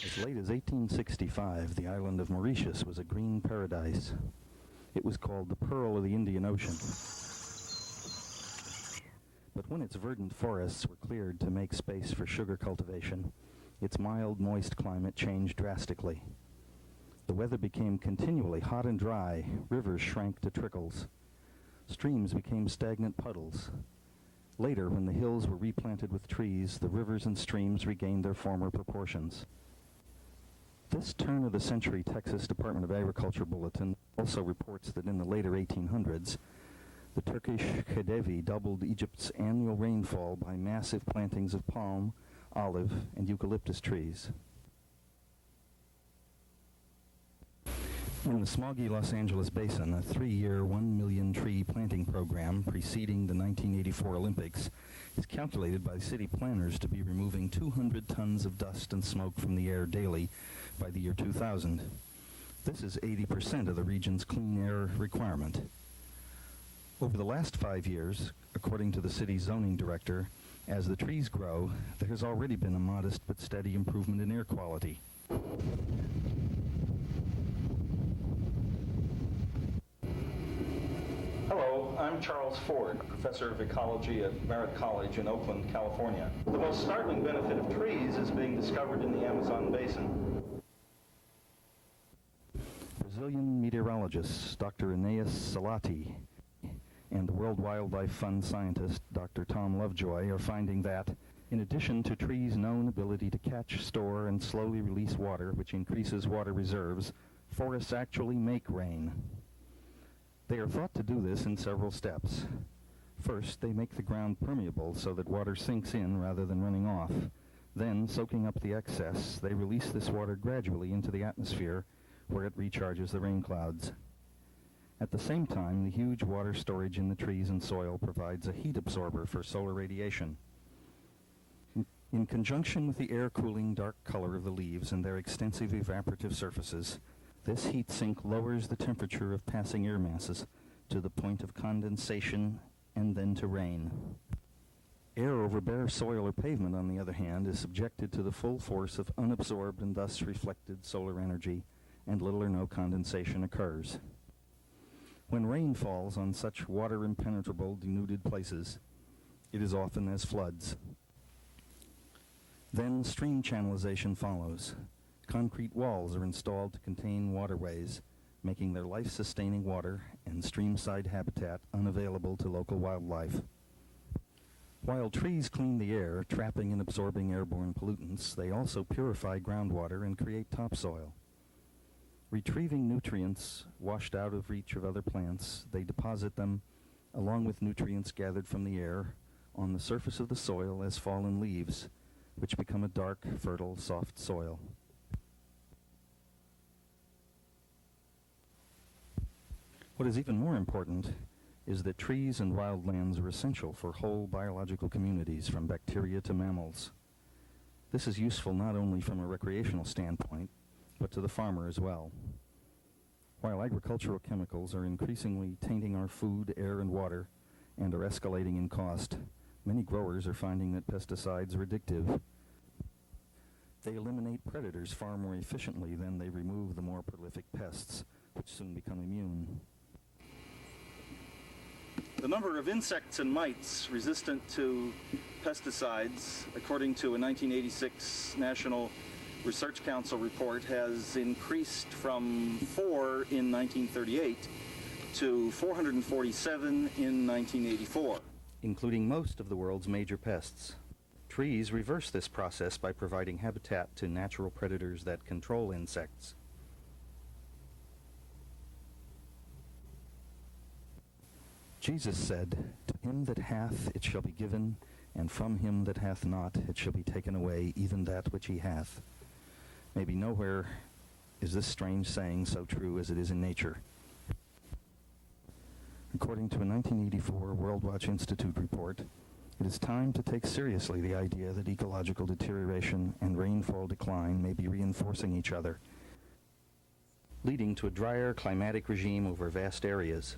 As late as 1865, the island of Mauritius was a green paradise. It was called the Pearl of the Indian Ocean. But when its verdant forests were cleared to make space for sugar cultivation, its mild, moist climate changed drastically. The weather became continually hot and dry, rivers shrank to trickles. Streams became stagnant puddles. Later, when the hills were replanted with trees, the rivers and streams regained their former proportions. This turn-of-the-century Texas Department of Agriculture bulletin also reports that in the later 1800s, the Turkish Khedive doubled Egypt's annual rainfall by massive plantings of palm, olive, and eucalyptus trees. In the smoggy Los Angeles basin, a 3-year, 1 million tree planting program preceding the 1984 Olympics is calculated by city planners to be removing 200 tons of dust and smoke from the air daily by the year 2000. This is 80% of the region's clean air requirement. Over the last 5 years, according to the city's zoning director, as the trees grow, there has already been a modest but steady improvement in air quality. Hello, I'm Charles Ford, professor of ecology at Merritt College in Oakland, California. The most startling benefit of trees is being discovered in the Amazon basin. Brazilian meteorologists Dr. Aeneas Salati and the World Wildlife Fund scientist Dr. Tom Lovejoy are finding that, in addition to trees' known ability to catch, store, and slowly release water, which increases water reserves, forests actually make rain. They are thought to do this in several steps. First, they make the ground permeable so that water sinks in rather than running off. Then, soaking up the excess, they release this water gradually into the atmosphere, where it recharges the rain clouds. At the same time, the huge water storage in the trees and soil provides a heat absorber for solar radiation. In conjunction with the air-cooling dark color of the leaves and their extensive evaporative surfaces, this heat sink lowers the temperature of passing air masses to the point of condensation and then to rain. Air over bare soil or pavement, on the other hand, is subjected to the full force of unabsorbed and thus reflected solar energy, and little or no condensation occurs. When rain falls on such water-impenetrable, denuded places, it is often as floods. Then stream channelization follows. Concrete walls are installed to contain waterways, making their life-sustaining water and streamside habitat unavailable to local wildlife. While trees clean the air, trapping and absorbing airborne pollutants, they also purify groundwater and create topsoil. Retrieving nutrients washed out of reach of other plants, they deposit them, along with nutrients gathered from the air, on the surface of the soil as fallen leaves, which become a dark, fertile, soft soil. What is even more important is that trees and wildlands are essential for whole biological communities, from bacteria to mammals. This is useful not only from a recreational standpoint, but to the farmer as well. While agricultural chemicals are increasingly tainting our food, air, and water, and are escalating in cost, many growers are finding that pesticides are addictive. They eliminate predators far more efficiently than they remove the more prolific pests, which soon become immune. The number of insects and mites resistant to pesticides, according to a 1986 National Research Council report, has increased from 4 in 1938 to 447 in 1984, including most of the world's major pests. Trees reverse this process by providing habitat to natural predators that control insects. Jesus said, "To him that hath it shall be given, and from him that hath not it shall be taken away, even that which he hath." Maybe nowhere is this strange saying so true as it is in nature. According to a 1984 World Watch Institute report, it is time to take seriously the idea that ecological deterioration and rainfall decline may be reinforcing each other, leading to a drier climatic regime over vast areas.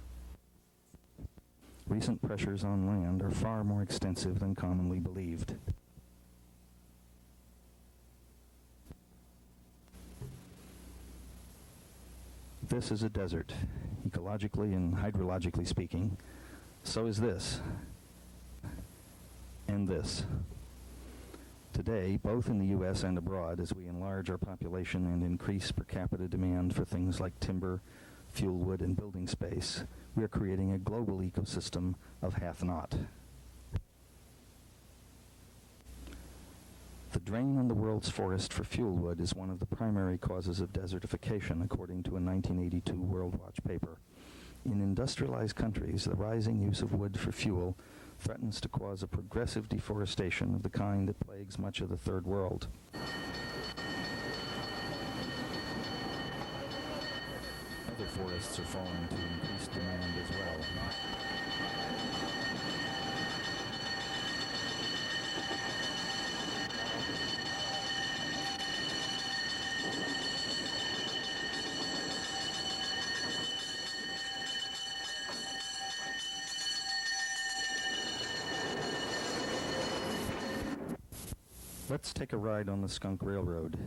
Recent pressures on land are far more extensive than commonly believed. This is a desert, ecologically and hydrologically speaking. So is this. And this. Today, both in the U.S. and abroad, as we enlarge our population and increase per capita demand for things like timber, fuel wood, and building space, we are creating a global ecosystem of hath-not. The drain on the world's forest for fuel wood is one of the primary causes of desertification, according to a 1982 World Watch paper. In industrialized countries, the rising use of wood for fuel threatens to cause a progressive deforestation of the kind that plagues much of the Third World. Other forests are falling to increased demand as well. Let's take a ride on the Skunk Railroad.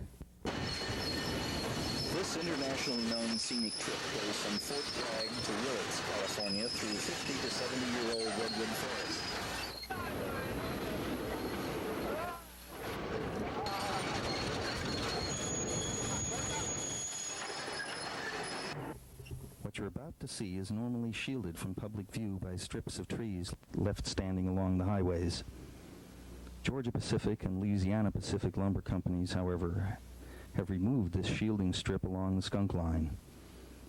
This internationally known scenic trip goes from Fort Bragg to Willits, California, through 50 to 70-year-old redwood forest. What you're about to see is normally shielded from public view by strips of trees left standing along the highways. Georgia Pacific and Louisiana Pacific lumber companies, however, have removed this shielding strip along the Skunk Line.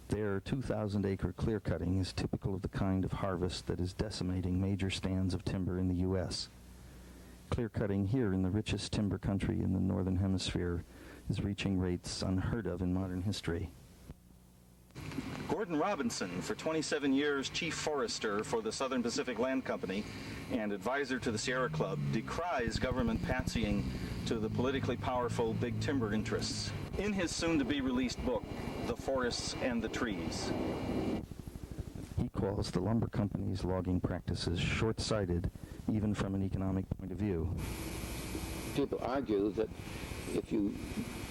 Their 2,000-acre clear-cutting is typical of the kind of harvest that is decimating major stands of timber in the U.S. Clear-cutting here in the richest timber country in the Northern Hemisphere is reaching rates unheard of in modern history. Gordon Robinson, for 27 years chief forester for the Southern Pacific Land Company and advisor to the Sierra Club, decries government patsying to the politically powerful big timber interests. In his soon-to-be-released book, The Forests and the Trees, he calls the lumber company's logging practices short-sighted, even from an economic point of view. People argue that if you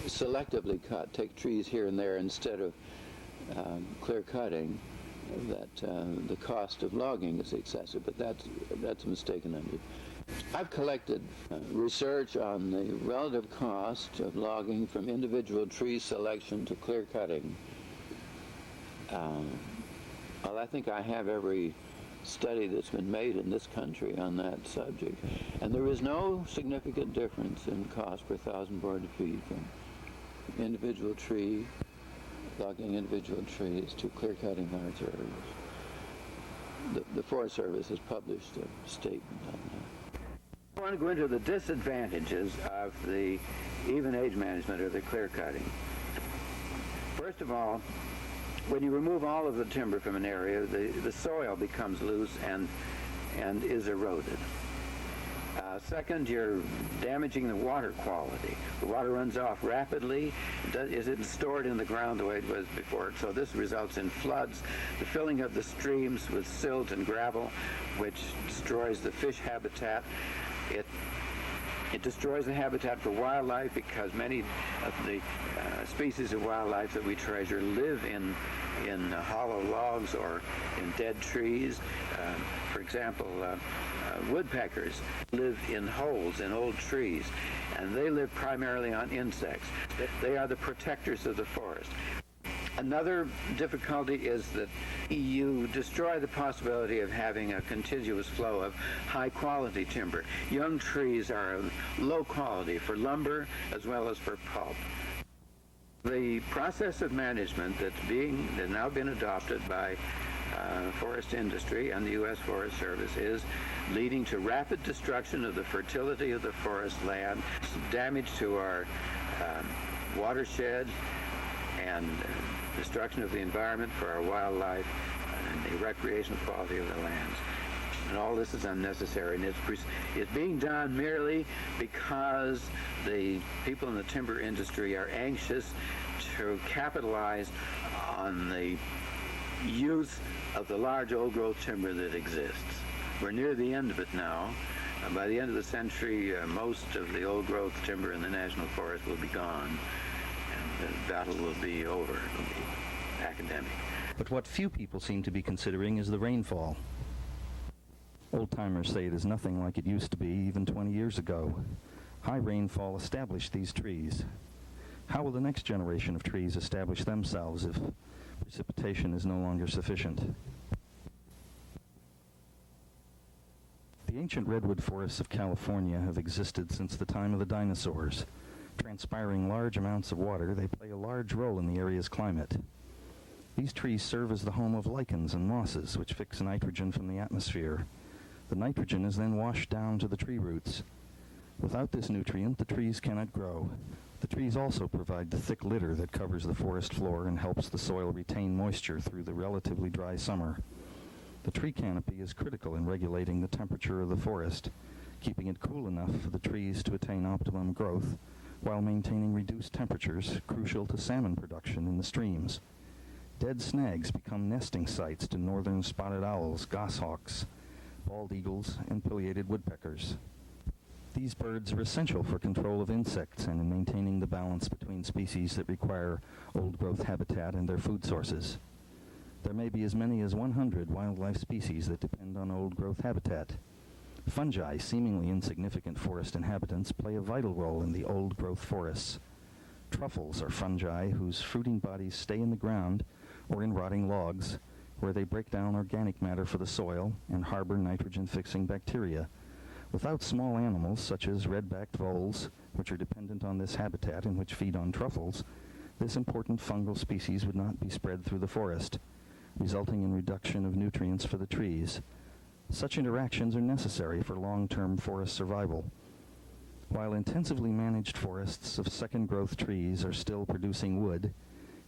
selectively take trees here and there instead of clear cutting, that the cost of logging is excessive, but that's a mistaken idea. I've collected research on the relative cost of logging from individual tree selection to clear cutting. Well, I think I have every study that's been made in this country on that subject, and there is no significant difference in cost per 1,000 board feet from individual tree logging individual trees to clear-cutting large areas. The Forest Service has published a statement on that. I want to go into the disadvantages of the even age management or the clear-cutting. First of all, when you remove all of the timber from an area, the soil becomes loose and is eroded. Second, you're damaging the water quality. The water runs off rapidly. It isn't stored in the ground the way it was before. So this results in floods, the filling of the streams with silt and gravel, which destroys the fish habitat. It destroys the habitat for wildlife because many of the species of wildlife that we treasure live in hollow logs or in dead trees. For example, woodpeckers live in holes in old trees, and they live primarily on insects. They are the protectors of the forest. Another difficulty is that you destroy the possibility of having a continuous flow of high-quality timber. Young trees are of low quality for lumber as well as for pulp. The process of management that's now been adopted by forest industry and the U.S. Forest Service is leading to rapid destruction of the fertility of the forest land, damage to our watershed, and destruction of the environment for our wildlife, and the recreational quality of the lands. And all this is unnecessary, and it's being done merely because the people in the timber industry are anxious to capitalize on the use of the large old-growth timber that exists. We're near the end of it now. By the end of the century, most of the old-growth timber in the national forest will be gone, and the battle will be over. It will be academic. But what few people seem to be considering is the rainfall. Old-timers say it is nothing like it used to be even 20 years ago. High rainfall established these trees. How will the next generation of trees establish themselves if precipitation is no longer sufficient? The ancient redwood forests of California have existed since the time of the dinosaurs. Transpiring large amounts of water, they play a large role in the area's climate. These trees serve as the home of lichens and mosses, which fix nitrogen from the atmosphere. The nitrogen is then washed down to the tree roots. Without this nutrient, the trees cannot grow. The trees also provide the thick litter that covers the forest floor and helps the soil retain moisture through the relatively dry summer. The tree canopy is critical in regulating the temperature of the forest, keeping it cool enough for the trees to attain optimum growth, while maintaining reduced temperatures crucial to salmon production in the streams. Dead snags become nesting sites to northern spotted owls, goshawks, bald eagles, and pileated woodpeckers. These birds are essential for control of insects and in maintaining the balance between species that require old-growth habitat and their food sources. There may be as many as 100 wildlife species that depend on old-growth habitat. Fungi, seemingly insignificant forest inhabitants, play a vital role in the old-growth forests. Truffles are fungi whose fruiting bodies stay in the ground or in rotting logs, where they break down organic matter for the soil and harbor nitrogen-fixing bacteria. Without small animals such as red-backed voles, which are dependent on this habitat and which feed on truffles, this important fungal species would not be spread through the forest, resulting in reduction of nutrients for the trees. Such interactions are necessary for long-term forest survival. While intensively managed forests of second-growth trees are still producing wood,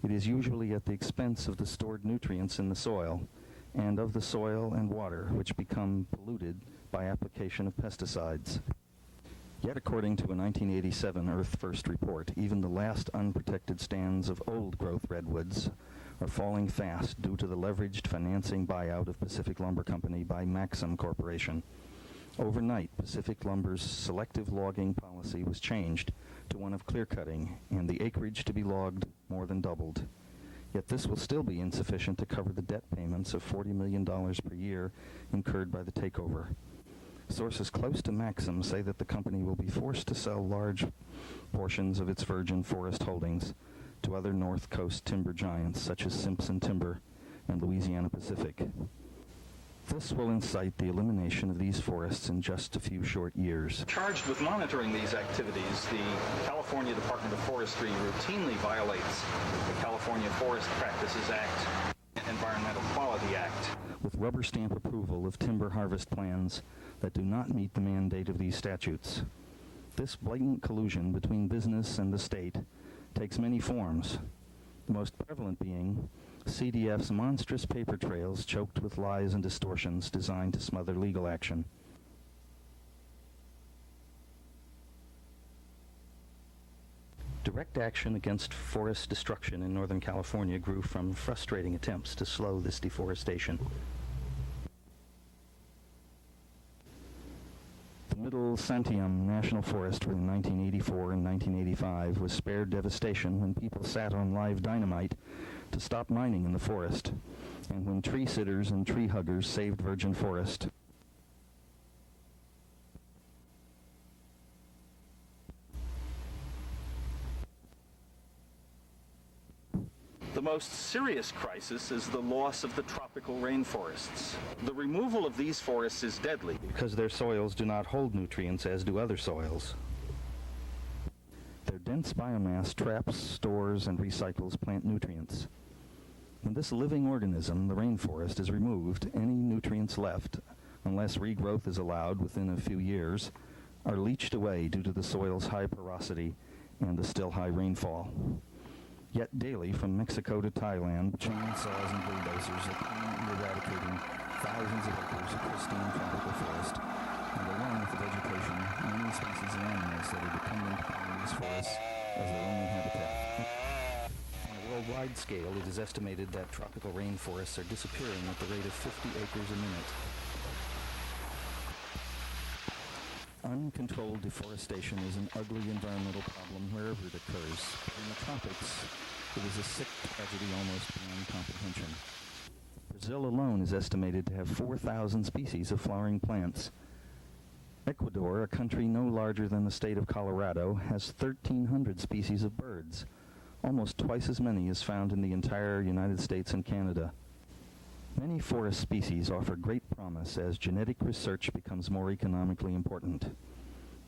it is usually at the expense of the stored nutrients in the soil, and of the soil and water, which become polluted by application of pesticides. Yet according to a 1987 Earth First report, even the last unprotected stands of old-growth redwoods are falling fast due to the leveraged financing buyout of Pacific Lumber Company by Maxim Corporation. Overnight, Pacific Lumber's selective logging policy was changed to one of clear-cutting, and the acreage to be logged more than doubled. Yet this will still be insufficient to cover the debt payments of $40 million per year incurred by the takeover. Sources close to Maxim say that the company will be forced to sell large portions of its virgin forest holdings to other North Coast timber giants such as Simpson Timber and Louisiana Pacific. This will incite the elimination of these forests in just a few short years. Charged with monitoring these activities, the California Department of Forestry routinely violates the California Forest Practices Act and Environmental Quality Act, with rubber stamp approval of timber harvest plans that do not meet the mandate of these statutes. This blatant collusion between business and the state takes many forms, the most prevalent being CDF's monstrous paper trails choked with lies and distortions designed to smother legal action. Direct action against forest destruction in Northern California grew from frustrating attempts to slow this deforestation. The Middle Santiam National Forest in 1984 and 1985 was spared devastation when people sat on live dynamite to stop mining in the forest, and when tree sitters and tree huggers saved virgin forest. The most serious crisis is the loss of the tropical rainforests. The removal of these forests is deadly because their soils do not hold nutrients as do other soils. Their dense biomass traps, stores, and recycles plant nutrients. When this living organism, the rainforest, is removed, any nutrients left, unless regrowth is allowed within a few years, are leached away due to the soil's high porosity and the still high rainfall. Yet daily, from Mexico to Thailand, chainsaws and bulldozers are permanently eradicating thousands of acres of pristine tropical forest, and along with the vegetation, many species of animals that are dependent upon these forests as their only habitat. On a worldwide scale, it is estimated that tropical rainforests are disappearing at the rate of 50 acres a minute. Uncontrolled deforestation is an ugly environmental problem wherever it occurs. In the tropics, It is a sick tragedy almost beyond comprehension. Brazil alone is estimated to have 4,000 species of flowering plants. Ecuador, a country no larger than the state of Colorado, has 1,300 species of birds, almost twice as many as found in the entire United States and Canada. Many forest species offer great promise as genetic research becomes more economically important.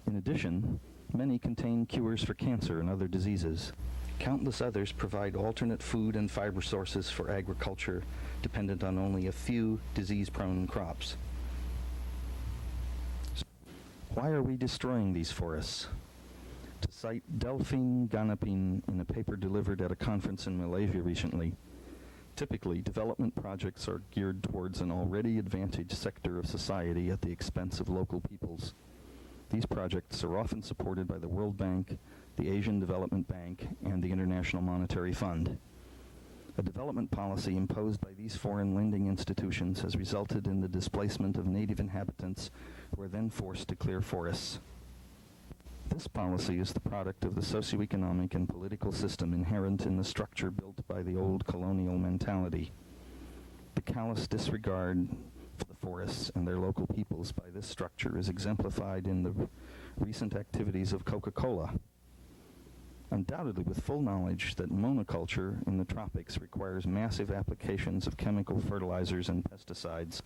In addition, many contain cures for cancer and other diseases. Countless others provide alternate food and fiber sources for agriculture dependent on only a few disease-prone crops. Why are we destroying these forests? To cite Delphine Ganapin in a paper delivered at a conference in Malaysia recently, typically development projects are geared towards an already advantaged sector of society at the expense of local peoples. These projects are often supported by the World Bank, the Asian Development Bank, and the International Monetary Fund. A development policy imposed by these foreign lending institutions has resulted in the displacement of native inhabitants who are then forced to clear forests. This policy is the product of the socioeconomic and political system inherent in the structure built by the old colonial mentality. The callous disregard for the forests and their local peoples by this structure is exemplified in the recent activities of Coca-Cola. Undoubtedly with full knowledge that monoculture in the tropics requires massive applications of chemical fertilizers and pesticides,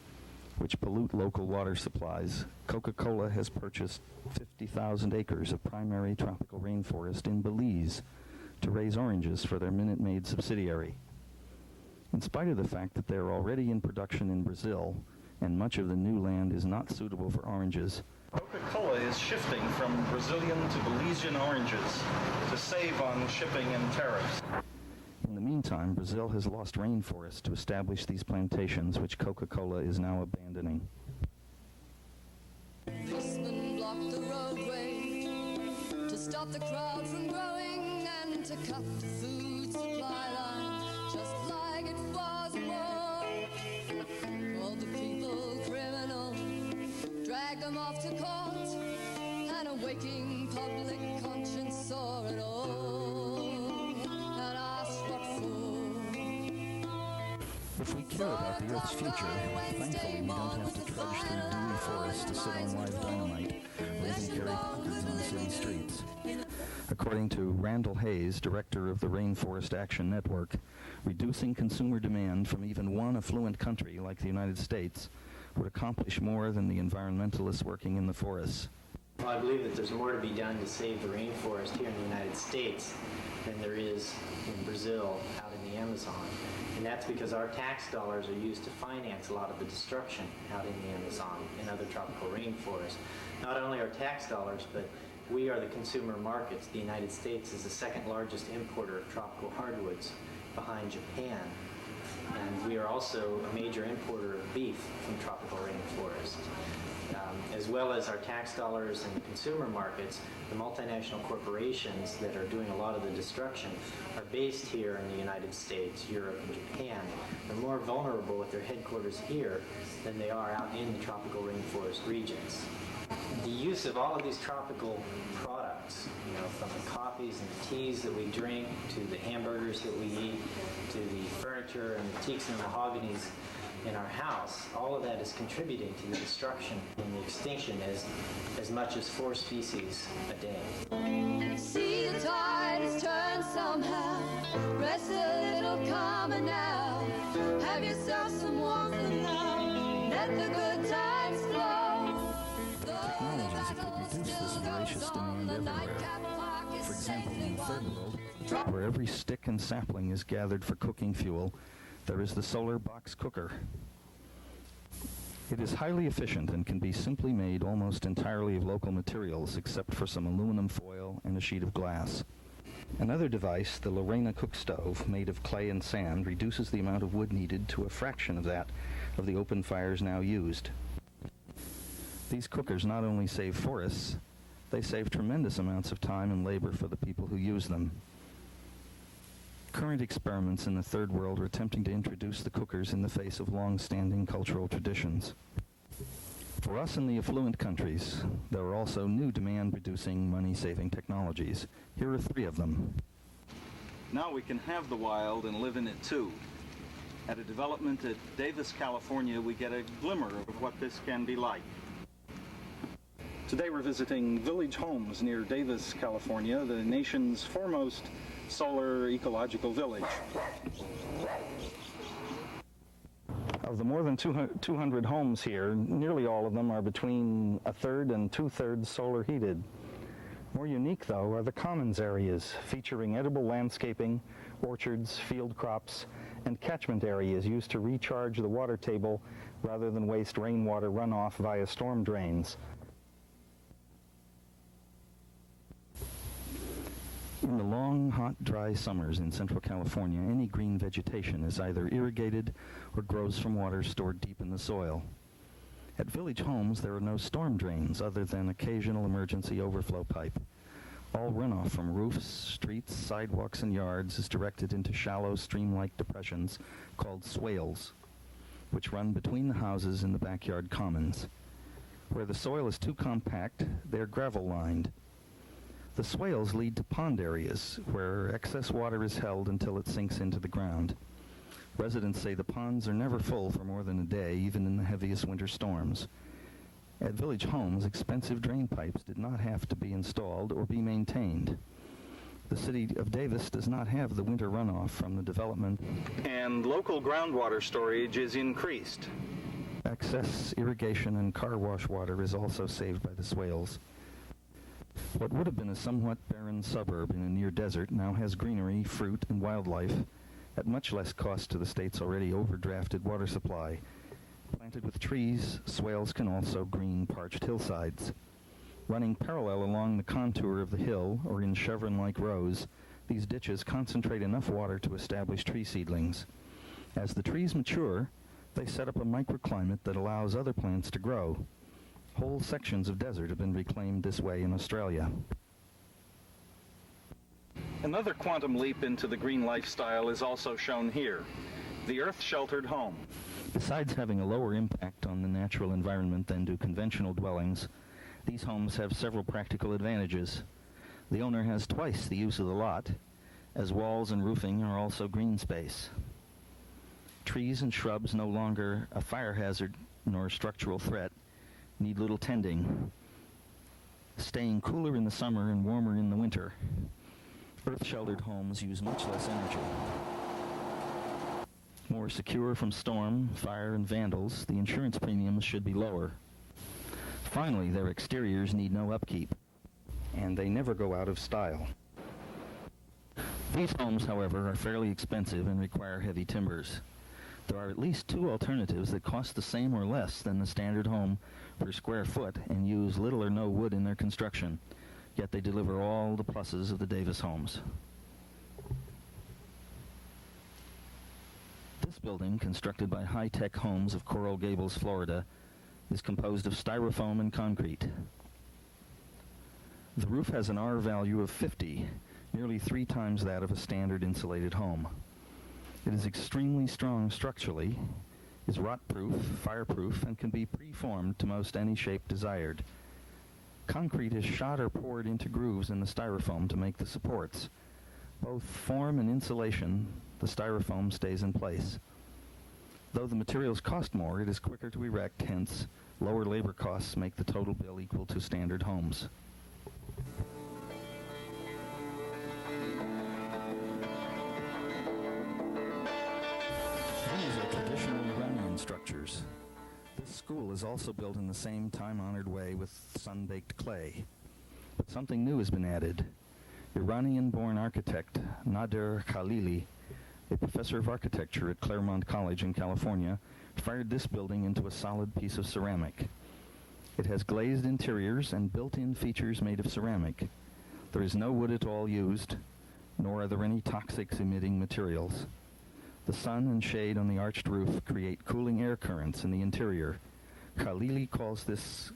which pollute local water supplies, Coca-Cola has purchased 50,000 acres of primary tropical rainforest in Belize to raise oranges for their Minute Maid subsidiary. In spite of the fact that they are already in production in Brazil, and much of the new land is not suitable for oranges, Coca-Cola is shifting from Brazilian to Belizean oranges to save on shipping and tariffs. In the meantime, Brazil has lost rainforests to establish these plantations, which Coca-Cola is now abandoning. Policemen block the roadway to stop the crowd from growing and to cut the food supply line just like it was war. Called the people criminal, drag them off to court, and a waking public conscience saw it all and asked what for. If we care about the Earth's future, thankfully we don't have to trudge through doomy forests to sit on live dynamite or even carry placards on city streets. According to Randall Hayes, director of the Rainforest Action Network, reducing consumer demand from even one affluent country like the United States would accomplish more than the environmentalists working in the forests. Well, I believe that there's more to be done to save the rainforest here in the United States than there is in Brazil out in the Amazon. And that's because our tax dollars are used to finance a lot of the destruction out in the Amazon and other tropical rainforests. Not only our tax dollars, but we are the consumer markets. The United States is the second largest importer of tropical hardwoods behind Japan. And we are also a major importer of beef from tropical rainforest. As well as our tax dollars in the consumer markets, the multinational corporations that are doing a lot of the destruction are based here in the United States, Europe, and Japan. They're more vulnerable with their headquarters here than they are out in the tropical rainforest regions. The use of all of these tropical products, from the coffees and the teas that we drink, to the hamburgers that we eat, to the furniture and the teaks and mahoganies in our house, all of that is contributing to the destruction and the extinction as much as 4 species a day. See the tide has turned somehow. Rest a little calmer now. Have yourself some warmth and love. Let the good times flow. Technologies that could reduce this voracious demand everywhere. For example, in the Third World, where every stick and sapling is gathered for cooking fuel, there is the solar box cooker. It is highly efficient and can be simply made almost entirely of local materials except for some aluminum foil and a sheet of glass. Another device, the Lorena cook stove, made of clay and sand, reduces the amount of wood needed to a fraction of that of the open fires now used. These cookers not only save forests, they save tremendous amounts of time and labor for the people who use them. Current experiments in the Third World are attempting to introduce the cookers in the face of long-standing cultural traditions. For us in the affluent countries, there are also new demand-reducing, money-saving technologies. Here are 3 of them. Now we can have the wild and live in it too. At a development at Davis, California, we get a glimmer of what this can be like. Today we're visiting Village Homes near Davis, California, the nation's foremost solar ecological village. Of the more than 200 homes here, nearly all of them are between a third and two-thirds solar heated. More unique, though, are the commons areas, featuring edible landscaping, orchards, field crops, and catchment areas used to recharge the water table rather than waste rainwater runoff via storm drains. In the long, hot, dry summers in Central California, any green vegetation is either irrigated or grows from water stored deep in the soil. At Village Homes, there are no storm drains other than occasional emergency overflow pipe. All runoff from roofs, streets, sidewalks, and yards is directed into shallow stream-like depressions called swales, which run between the houses in the backyard commons. Where the soil is too compact, they are gravel-lined. The swales lead to pond areas where excess water is held until it sinks into the ground. Residents say the ponds are never full for more than a day, even in the heaviest winter storms. At Village Homes, expensive drain pipes did not have to be installed or be maintained. The city of Davis does not have the winter runoff from the development, and local groundwater storage is increased. Excess irrigation and car wash water is also saved by the swales. What would have been a somewhat barren suburb in a near desert now has greenery, fruit, and wildlife at much less cost to the state's already overdrafted water supply. Planted with trees, swales can also green parched hillsides. Running parallel along the contour of the hill, or in chevron-like rows, these ditches concentrate enough water to establish tree seedlings. As the trees mature, they set up a microclimate that allows other plants to grow. Whole sections of desert have been reclaimed this way in Australia. Another quantum leap into the green lifestyle is also shown here, the earth-sheltered home. Besides having a lower impact on the natural environment than do conventional dwellings, these homes have several practical advantages. The owner has twice the use of the lot, as walls and roofing are also green space. Trees and shrubs, no longer a fire hazard nor a structural threat, need little tending, staying cooler in the summer and warmer in the winter. Earth-sheltered homes use much less energy. More secure from storm, fire, and vandals, the insurance premiums should be lower. Finally, their exteriors need no upkeep, and they never go out of style. These homes, however, are fairly expensive and require heavy timbers. There are at least two alternatives that cost the same or less than the standard home per square foot and use little or no wood in their construction, yet they deliver all the pluses of the Davis homes. This building, constructed by High Tech Homes of Coral Gables, Florida, is composed of styrofoam and concrete. The roof has an R value of 50, nearly 3 times that of a standard insulated home. It is extremely strong structurally, is rot-proof, fireproof, and can be preformed to most any shape desired. Concrete is shot or poured into grooves in the styrofoam to make the supports. Both form and insulation, the styrofoam stays in place. Though the materials cost more, it is quicker to erect, hence lower labor costs make the total bill equal to standard homes. These are traditional Iranian structures. This school is also built in the same time-honored way with sun-baked clay. But something new has been added. Iranian-born architect Nader Khalili, a professor of architecture at Claremont College in California, fired this building into a solid piece of ceramic. It has glazed interiors and built-in features made of ceramic. There is no wood at all used, nor are there any toxics emitting materials. The sun and shade on the arched roof create cooling air currents in the interior. Khalili calls this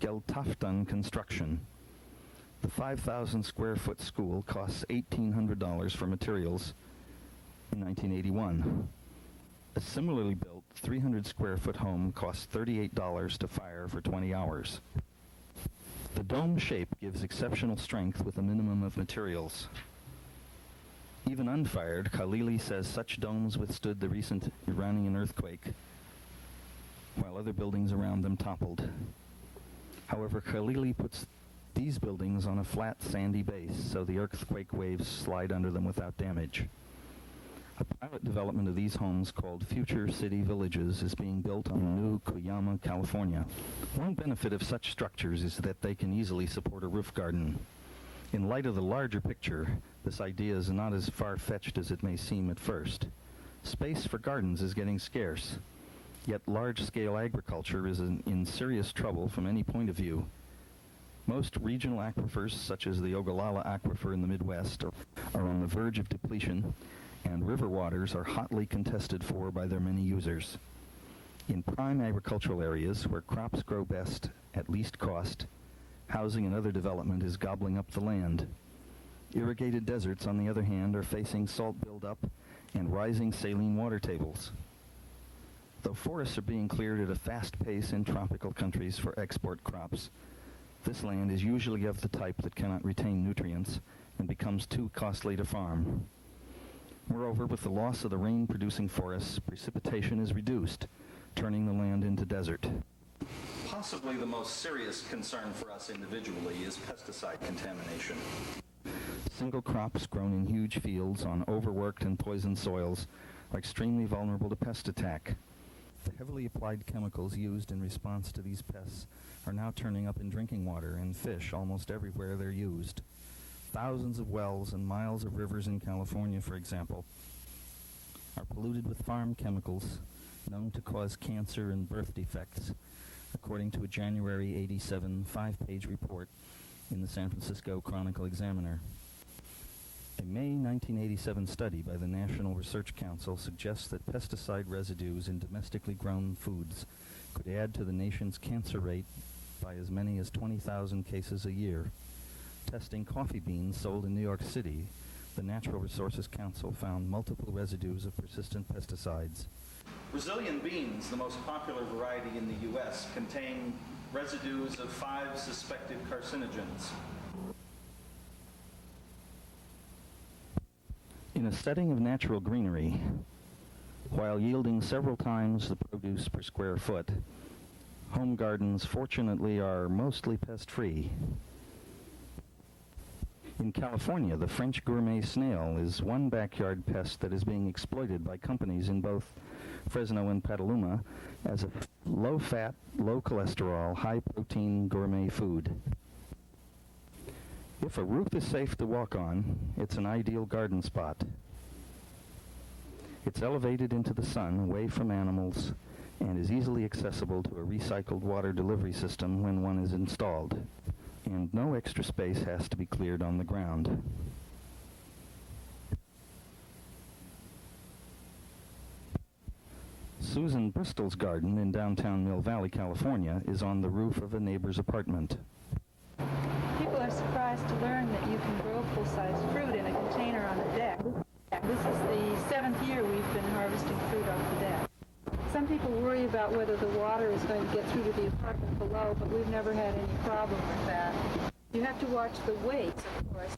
Geltaftan construction. The 5,000 square foot school costs $1,800 for materials in 1981. A similarly built 300 square foot home costs $38 to fire for 20 hours. The dome shape gives exceptional strength with a minimum of materials. Even unfired, Khalili says such domes withstood the recent Iranian earthquake, while other buildings around them toppled. However, Khalili puts these buildings on a flat, sandy base, so the earthquake waves slide under them without damage. A pilot development of these homes, called Future City Villages, is being built in New Cuyama, California. One benefit of such structures is that they can easily support a roof garden. In light of the larger picture, this idea is not as far-fetched as it may seem at first. Space for gardens is getting scarce, yet large-scale agriculture is in serious trouble from any point of view. Most regional aquifers, such as the Ogallala Aquifer in the Midwest, are on the verge of depletion, and river waters are hotly contested for by their many users. In prime agricultural areas where crops grow best at least cost, housing and other development is gobbling up the land. Irrigated deserts, on the other hand, are facing salt buildup and rising saline water tables. Though forests are being cleared at a fast pace in tropical countries for export crops, this land is usually of the type that cannot retain nutrients and becomes too costly to farm. Moreover, with the loss of the rain-producing forests, precipitation is reduced, turning the land into desert. Possibly the most serious concern for us individually is pesticide contamination. Single crops grown in huge fields on overworked and poisoned soils are extremely vulnerable to pest attack. The heavily applied chemicals used in response to these pests are now turning up in drinking water and fish almost everywhere they're used. Thousands of wells and miles of rivers in California, for example, are polluted with farm chemicals known to cause cancer and birth defects, according to a January '87 5-page report in the San Francisco Chronicle-Examiner. A May 1987 study by the National Research Council suggests that pesticide residues in domestically grown foods could add to the nation's cancer rate by as many as 20,000 cases a year. Testing coffee beans sold in New York City, the Natural Resources Council found multiple residues of persistent pesticides. Brazilian beans, the most popular variety in the U.S., contain residues of 5 suspected carcinogens. In a setting of natural greenery, while yielding several times the produce per square foot, home gardens fortunately are mostly pest-free. In California, the French gourmet snail is one backyard pest that is being exploited by companies in both Fresno and Petaluma as a low-fat, low-cholesterol, high-protein gourmet food. If a roof is safe to walk on, it's an ideal garden spot. It's elevated into the sun, away from animals, and is easily accessible to a recycled water delivery system when one is installed. And no extra space has to be cleared on the ground. Susan Bristol's garden in downtown Mill Valley, California, is on the roof of a neighbor's apartment. People are surprised to learn that you can grow full-size fruit in a container on the deck. This is the 7th year we've been harvesting fruit off the deck. Some people worry about whether the water is going to get through to the apartment below, but we've never had any problem with that. You have to watch the weights, of course.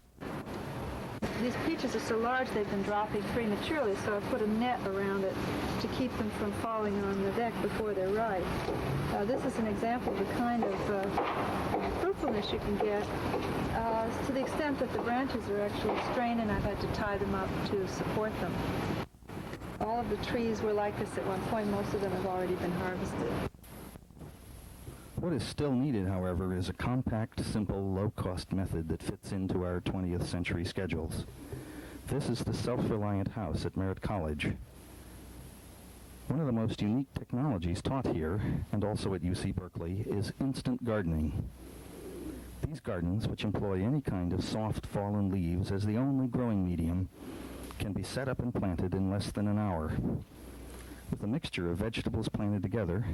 These peaches are so large they've been dropping prematurely, so I've put a net around it to keep them from falling on the deck before they're ripe. This is an example of the kind of fruitfulness you can get to the extent that the branches are actually strained and I've had to tie them up to support them. All of the trees were like this at one point. Most of them have already been harvested. What is still needed, however, is a compact, simple, low-cost method that fits into our 20th century schedules. This is the self-reliant house at Merritt College. One of the most unique technologies taught here, and also at UC Berkeley, is instant gardening. These gardens, which employ any kind of soft fallen leaves as the only growing medium, can be set up and planted in less than an hour. With a mixture of vegetables planted together,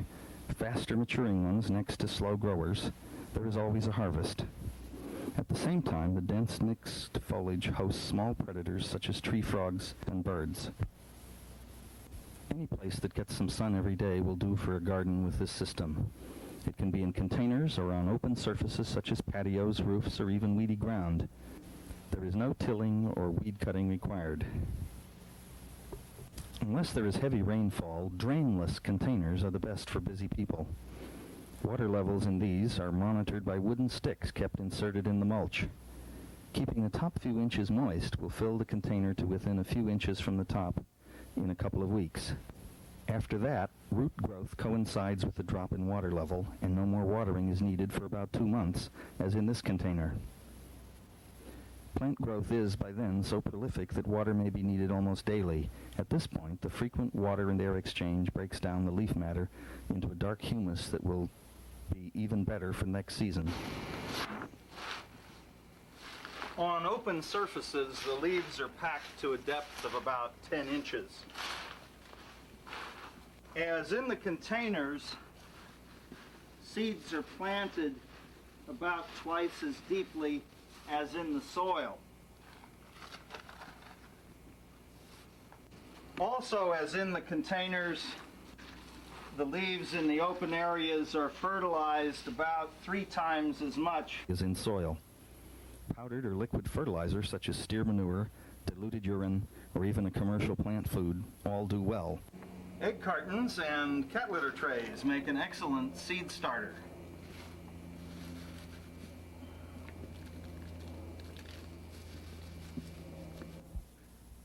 faster maturing ones next to slow growers, there is always a harvest. At the same time, the dense mixed foliage hosts small predators such as tree frogs and birds. Any place that gets some sun every day will do for a garden with this system. It can be in containers or on open surfaces such as patios, roofs, or even weedy ground. There is no tilling or weed cutting required. Unless there is heavy rainfall, drainless containers are the best for busy people. Water levels in these are monitored by wooden sticks kept inserted in the mulch. Keeping the top few inches moist will fill the container to within a few inches from the top in a couple of weeks. After that, root growth coincides with the drop in water level, and no more watering is needed for about 2 months, as in this container. Plant growth is, by then, so prolific that water may be needed almost daily. At this point, the frequent water and air exchange breaks down the leaf matter into a dark humus that will be even better for next season. On open surfaces, the leaves are packed to a depth of about 10 inches. As in the containers, seeds are planted about twice as deeply as in the soil. Also, as in the containers, the leaves in the open areas are fertilized about 3 times as much As in soil. Powdered or liquid fertilizer such as steer manure, diluted urine, or even a commercial plant food all do well. Egg cartons and cat litter trays make an excellent seed starter.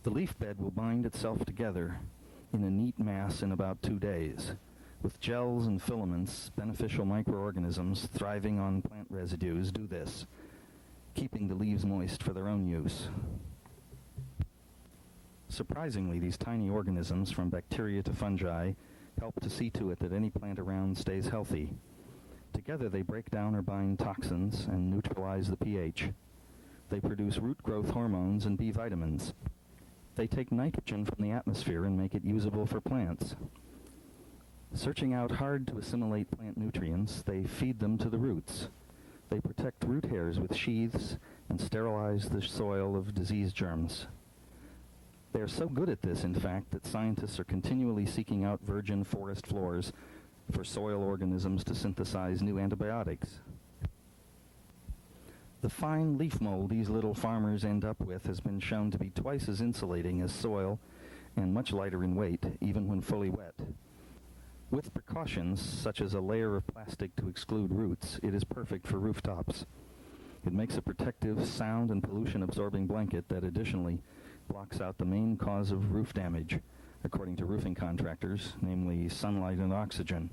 The leaf bed will bind itself together in a neat mass in about 2 days. With gels and filaments, beneficial microorganisms thriving on plant residues do this, keeping the leaves moist for their own use. Surprisingly, these tiny organisms, from bacteria to fungi, help to see to it that any plant around stays healthy. Together they break down or bind toxins and neutralize the pH. They produce root growth hormones and B vitamins. They take nitrogen from the atmosphere and make it usable for plants. Searching out hard to assimilate plant nutrients, they feed them to the roots. They protect root hairs with sheaths and sterilize the soil of disease germs. They are so good at this, in fact, that scientists are continually seeking out virgin forest floors for soil organisms to synthesize new antibiotics. The fine leaf mold these little farmers end up with has been shown to be twice as insulating as soil and much lighter in weight, even when fully wet. With precautions, such as a layer of plastic to exclude roots, it is perfect for rooftops. It makes a protective, sound and pollution-absorbing blanket that additionally blocks out the main cause of roof damage, according to roofing contractors, namely sunlight and oxygen.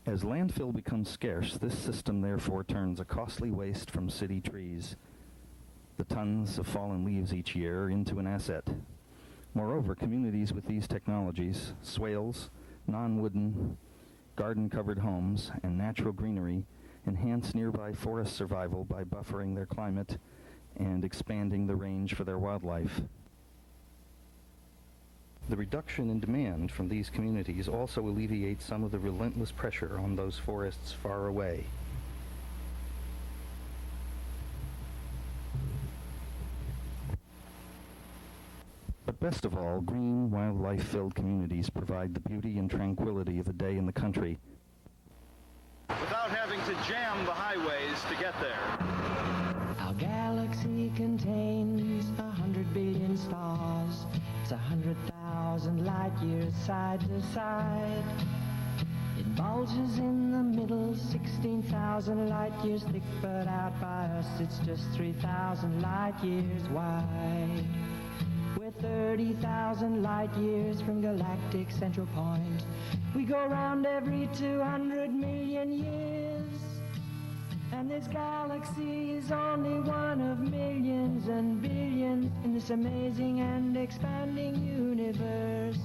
As landfill becomes scarce, this system therefore turns a costly waste from city trees, the tons of fallen leaves each year, into an asset. Moreover, communities with these technologies, swales, non-wooden, garden-covered homes, and natural greenery enhance nearby forest survival by buffering their climate and expanding the range for their wildlife. The reduction in demand from these communities also alleviates some of the relentless pressure on those forests far away. But best of all, green, wildlife-filled communities provide the beauty and tranquility of a day in the country, without having to jam the highways to get there. Our galaxy contains 100 billion stars. It's 100,000 light years side to side. It bulges in the middle, 16,000 light years thick, but out by us it's just 3,000 light years wide. We're 30,000 light years from galactic central point. We go round every 200 million years. And this galaxy is only one of millions and billions in this amazing and expanding universe.